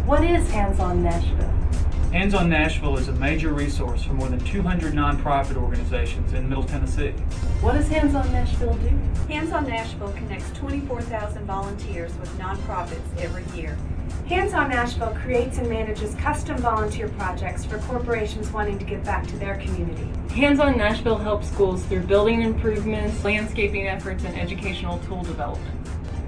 What is Hands on Nashville? Hands on Nashville is a major resource for more than 200 nonprofit organizations in Middle Tennessee. What does Hands on Nashville do? Hands on Nashville connects 24,000 volunteers with nonprofits every year. Hands on Nashville creates and manages custom volunteer projects for corporations wanting to give back to their community. Hands on Nashville helps schools through building improvements, landscaping efforts, and educational tool development.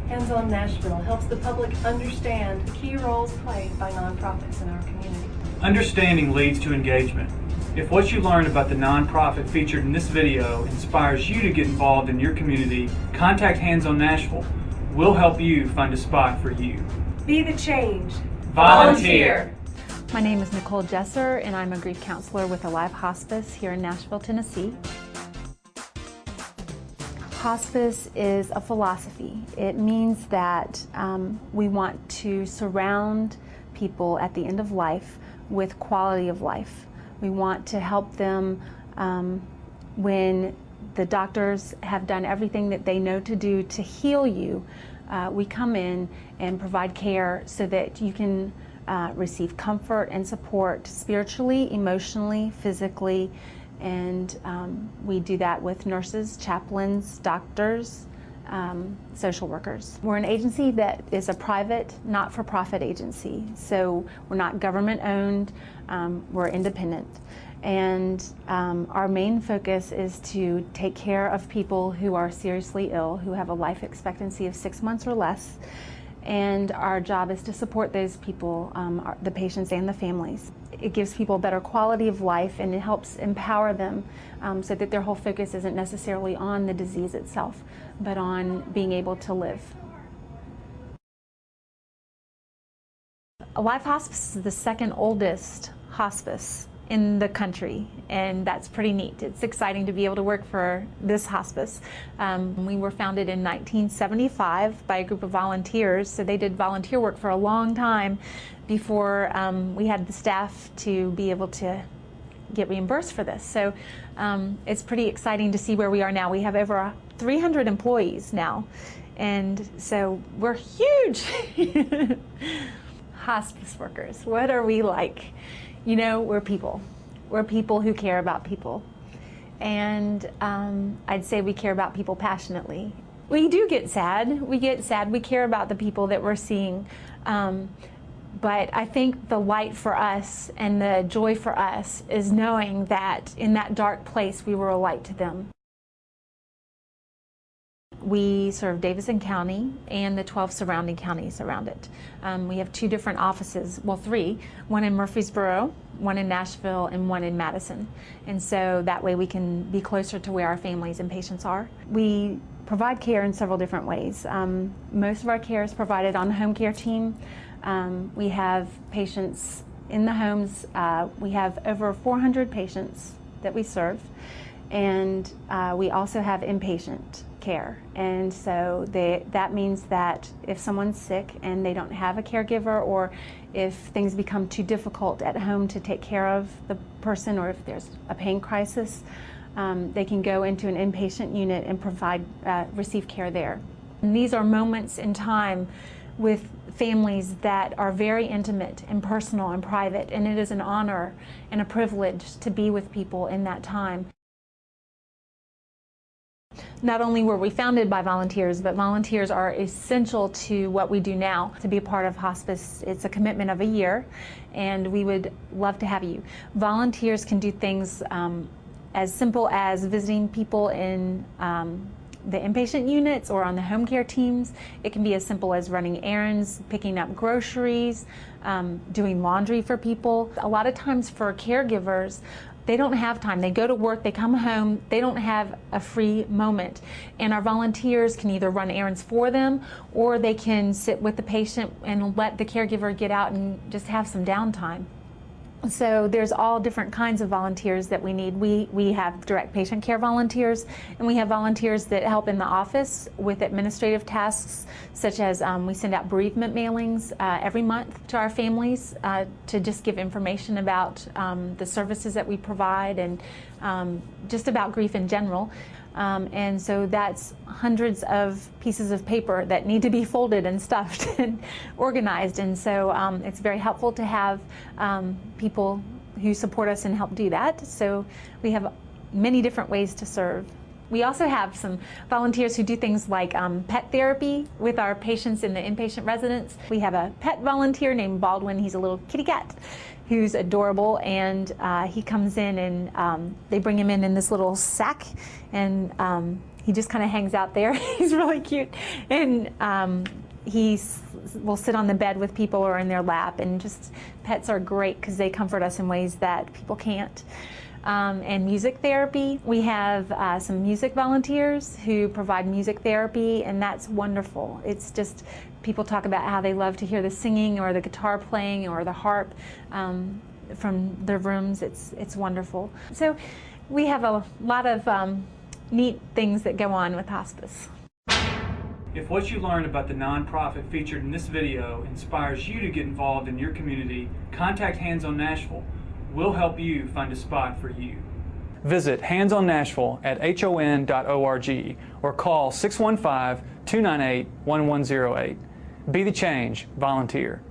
Hands on Nashville helps the public understand the key roles played by nonprofits in our community. Understanding leads to engagement. If what you learn about the nonprofit featured in this video inspires you to get involved in your community, contact Hands on Nashville. We'll help you find a spot for you. Be the change. Volunteer. My name is Nicole Jesser, and I'm a grief counselor with Alive Hospice here in Nashville, Tennessee. Hospice is a philosophy. It means that we want to surround people at the end of life with quality of life. We want to help them when the doctors have done everything that they know to do to heal you. We come in and provide care so that you can receive comfort and support spiritually, emotionally, physically, and we do that with nurses, chaplains, doctors, social workers. We're an agency that is a private, not-for-profit agency, so we're not government-owned, we're independent. And our main focus is to take care of people who are seriously ill, who have a life expectancy of 6 months or less. And our job is to support those people, the patients and the families. It gives people a better quality of life, and it helps empower them so that their whole focus isn't necessarily on the disease itself, but on being able to live. Alive Hospice is the second oldest hospice in the country, and that's pretty neat. It's exciting to be able to work for this hospice. We were founded in 1975 by a group of volunteers, so they did volunteer work for a long time before we had the staff to be able to get reimbursed for this. So it's pretty exciting to see where we are now. We have over 300 employees now, and so we're huge. Hospice workers, what are we like? You know, we're people. We're people who care about people. And I'd say we care about people passionately. We do get sad. We get sad. We care about the people that we're seeing. But I think the light for us and the joy for us is knowing that in that dark place, we were a light to them. We serve Davidson County and the 12 surrounding counties around it. We have 2 different offices, well 3, one in Murfreesboro, one in Nashville, and one in Madison. And so that way we can be closer to where our families and patients are. We provide care in several different ways. Most of our care is provided on the home care team. We have patients in the homes. We have over 400 patients that we serve, and we also have inpatient care. And so that means that if someone's sick and they don't have a caregiver, or if things become too difficult at home to take care of the person, or if there's a pain crisis, they can go into an inpatient unit and receive care there. And these are moments in time with families that are very intimate and personal and private, and it is an honor and a privilege to be with people in that time. Not only were we founded by volunteers, but volunteers are essential to what we do now. To be a part of hospice, it's a commitment of a year, and we would love to have you. Volunteers can do things as simple as visiting people in the inpatient units or on the home care teams. It can be as simple as running errands, picking up groceries, doing laundry for people. A lot of times for caregivers, they don't have time. They go to work, they come home, they don't have a free moment. And our volunteers can either run errands for them, or they can sit with the patient and let the caregiver get out and just have some downtime. So there's all different kinds of volunteers that we need. We have direct patient care volunteers, and we have volunteers that help in the office with administrative tasks, such as we send out bereavement mailings every month to our families to just give information about the services that we provide, and just about grief in general. And so that's hundreds of pieces of paper that need to be folded and stuffed and organized. And so it's very helpful to have people who support us and help do that. So we have many different ways to serve. We also have some volunteers who do things like pet therapy with our patients in the inpatient residence. We have a pet volunteer named Baldwin. He's a little kitty cat who's adorable, and he comes in and they bring him in this little sack, and he just kind of hangs out there. He's really cute, and he will sit on the bed with people or in their lap, and just pets are great because they comfort us in ways that people can't. And music therapy. We have some music volunteers who provide music therapy, and that's wonderful. It's just, people talk about how they love to hear the singing or the guitar playing or the harp from their rooms. It's wonderful. So we have a lot of neat things that go on with hospice. If what you learned about the nonprofit featured in this video inspires you to get involved in your community, contact Hands on Nashville. We'll help you find a spot for you. Visit Hands on Nashville at hon.org or call 615-298-1108. Be the change. Volunteer.